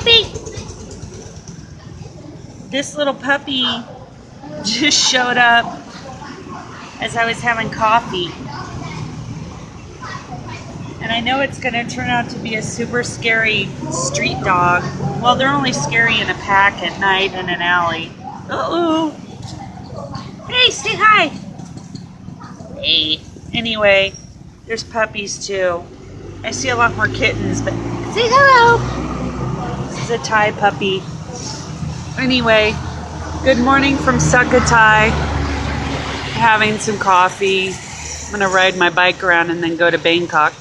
puppy. This little puppy just showed up as I was having coffee. And I know it's going to turn out to be a super scary street dog. Well, they're only scary in a pack at night in an alley. Uh-oh. Hey, say hi. Hey. Anyway, there's puppies too. I see a lot more kittens, but say hello. This is a Thai puppy. Anyway, good morning from Sukhothai. Having some coffee. I'm going to ride my bike around and then go to Bangkok.